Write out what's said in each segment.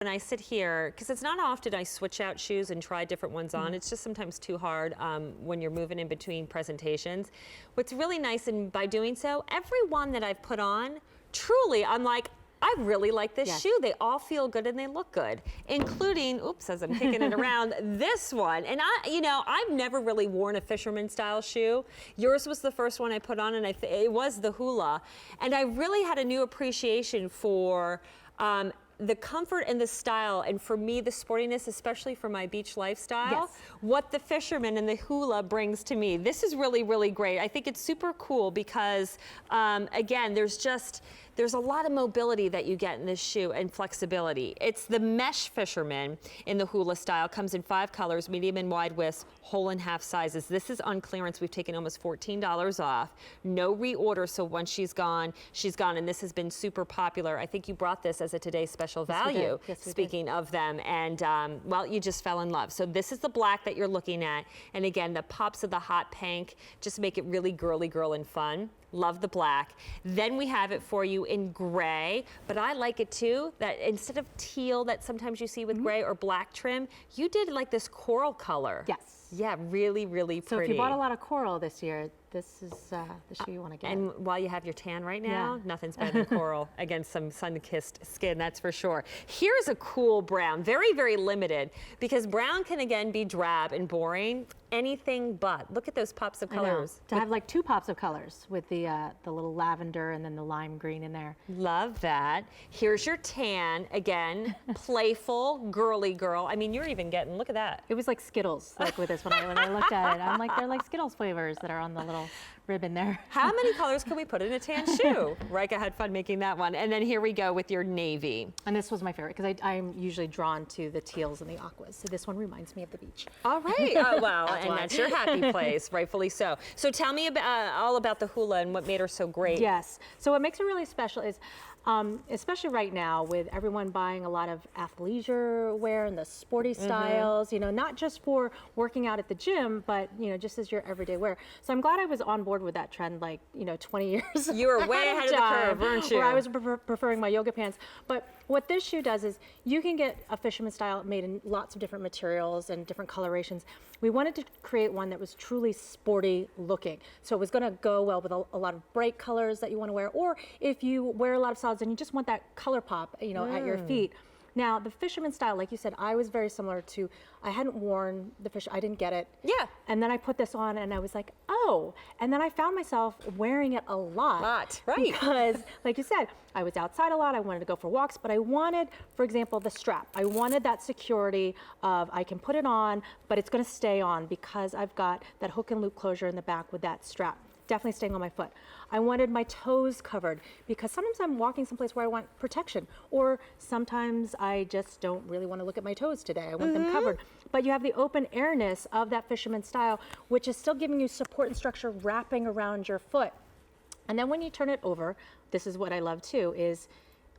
When I sit here, because it's not often I switch out shoes and try different ones on. It's just sometimes too hard when you're moving in between presentations. What's really nice, and by doing so, every one that I've put on, truly, I'm like, I really like this shoe. They all feel good and they look good, including, oops, as I'm kicking it around, this one. And I've never really worn a Fisherman style shoe. Yours was the first one I put on, and it was the Hula. And I really had a new appreciation for the comfort and the style, and for me, the sportiness, especially for my beach lifestyle, what the Fisherman and the Hula brings to me. This is really, really great. I think it's super cool because, again, there's a lot of mobility that you get in this shoe and flexibility. It's the mesh Fisherman in the Hula style. Comes in 5 colors, medium and wide widths, whole and half sizes. This is on clearance. We've taken almost $14 off. No reorder, so once she's gone, and this has been super popular. I think you brought this as a Today Special value, speaking of them, and well, you just fell in love. So this is the black that you're looking at, and again, the pops of the hot pink just make it really girly girl and fun. Love the black. Then we have it for you in gray, but I like it too, that instead of teal that sometimes you see with gray or black trim, you did like this coral color. Yes. Yeah, really, really pretty. So if you bought a lot of coral this year, this is the shoe you want to get. And while you have your tan right now, nothing's better than coral against some sun-kissed skin, that's for sure. Here's a cool brown, very, very limited, because brown can again be drab and boring. Anything but. Look at those pops of colors. To have like 2 pops of colors with the little lavender and then the lime green in there. Love that. Here's your tan, again, playful, girly girl. I mean, you're even getting, look at that. It was like Skittles, like with this when I looked at it. I'm like, they're like Skittles flavors that are on the little ribbon there. How many colors can we put in a tan shoe? Ryka had fun making that one. And then here we go with your navy. And this was my favorite because I'm usually drawn to the teals and the aquas. So this one reminds me of the beach. All right. Oh, well, and that's your happy place, rightfully so. So tell me all about the Hula and what made her so great. Yes. So what makes her really special is, especially right now with everyone buying a lot of athleisure wear and the sporty styles, not just for working out at the gym, but, just as your everyday wear. So I'm glad I was on board with that trend, like, 20 years. You were way ahead of the curve, weren't you? Where I was preferring my yoga pants. But what this shoe does is you can get a Fisherman style made in lots of different materials and different colorations. We wanted to create one that was truly sporty looking. So it was going to go well with a lot of bright colors that you want to wear, or if you wear a lot of solids and you just want that color pop, at your feet. Now, the Fisherman style, like you said, I was very similar to, I hadn't worn the I didn't get it. Yeah. And then I put this on and I was like, oh. And then I found myself wearing it a lot. Right. Because, like you said, I was outside a lot, I wanted to go for walks, but I wanted, for example, the strap. I wanted that security of I can put it on, but it's gonna stay on because I've got that hook and loop closure in the back with that strap. Definitely staying on my foot. I wanted my toes covered because sometimes I'm walking someplace where I want protection, or sometimes I just don't really want to look at my toes today. I want them covered. But you have the open airness of that Fisherman style, which is still giving you support and structure wrapping around your foot. And then when you turn it over, this is what I love too, is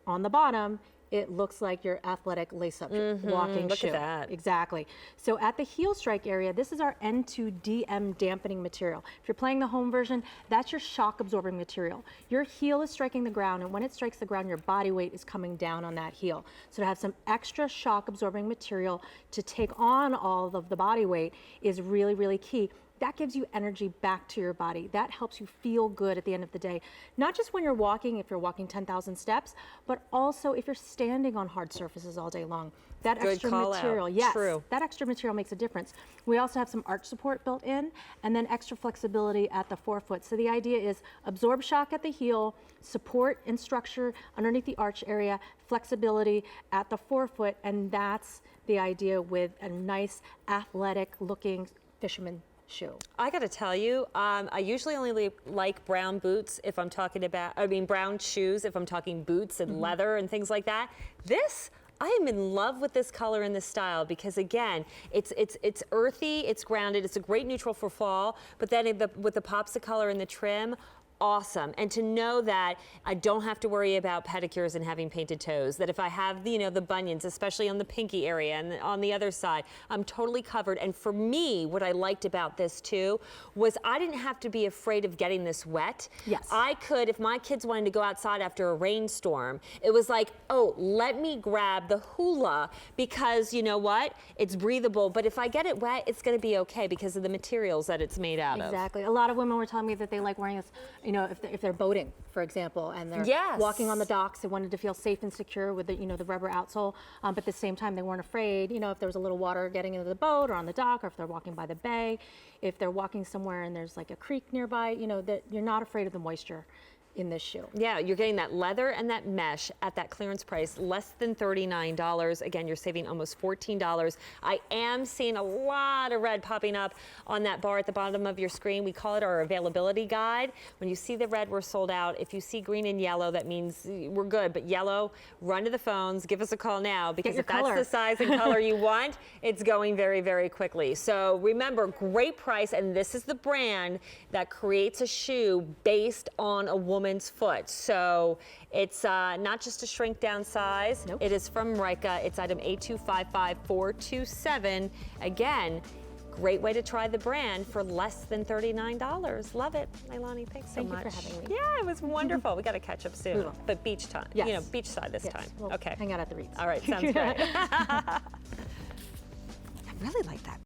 on the bottom, it looks like your athletic lace-up walking shoe. Look at that. Exactly. So at the heel strike area, this is our N2DM dampening material. If you're playing the home version, that's your shock absorbing material. Your heel is striking the ground, and when it strikes the ground, your body weight is coming down on that heel. So to have some extra shock absorbing material to take on all of the body weight is really, really key. That gives you energy back to your body. That helps you feel good at the end of the day. Not just when you're walking, if you're walking 10,000 steps, but also if you're standing on hard surfaces all day long. That extra material, that extra material makes a difference. We also have some arch support built in, and then extra flexibility at the forefoot. So the idea is absorb shock at the heel, support and structure underneath the arch area, flexibility at the forefoot, and that's the idea with a nice athletic looking Fisherman shoe. I got to tell you, I usually only like brown boots if I'm talking about, brown shoes if I'm talking boots and leather and things like that. I am in love with this color and this style because again, it's earthy, it's grounded, it's a great neutral for fall, but then with the pops of color and the trim, awesome. And to know that I don't have to worry about pedicures and having painted toes, that if I have the bunions, especially on the pinky area and on the other side, I'm totally covered. And for me, what I liked about this too was I didn't have to be afraid of getting this wet. Yes. I could, if my kids wanted to go outside after a rainstorm, it was like, oh, let me grab the Hula because you know what? It's breathable, but if I get it wet, it's gonna be okay because of the materials that it's made out of. Exactly. A lot of women were telling me that they like wearing this, if they're boating, for example, and they're walking on the docks, they wanted to feel safe and secure with the rubber outsole, but at the same time they weren't afraid, if there was a little water getting into the boat or on the dock, or if they're walking by the bay, if they're walking somewhere and there's like a creek nearby, that you're not afraid of the moisture in this shoe. Yeah, you're getting that leather and that mesh at that clearance price, less than $39. Again, you're saving almost $14. I am seeing a lot of red popping up on that bar at the bottom of your screen. We call it our availability guide. When you see the red, we're sold out. If you see green and yellow, that means we're good. But yellow, run to the phones, give us a call now, because if that's the size and color you want, it's going very, very quickly. So remember, great price, and this is the brand that creates a shoe based on a woman's foot. So it's not just a shrink down size. Nope. It is from Ryka. It's item 8255427. Again, great way to try the brand for less than $39. Love it. Leilani, thanks so much. Thank you for having me. Yeah, it was wonderful. We got to catch up soon. We will. But beach time. Yes. Beachside this time. We'll okay. hang out at the Reeds. All right, sounds great. I really like that.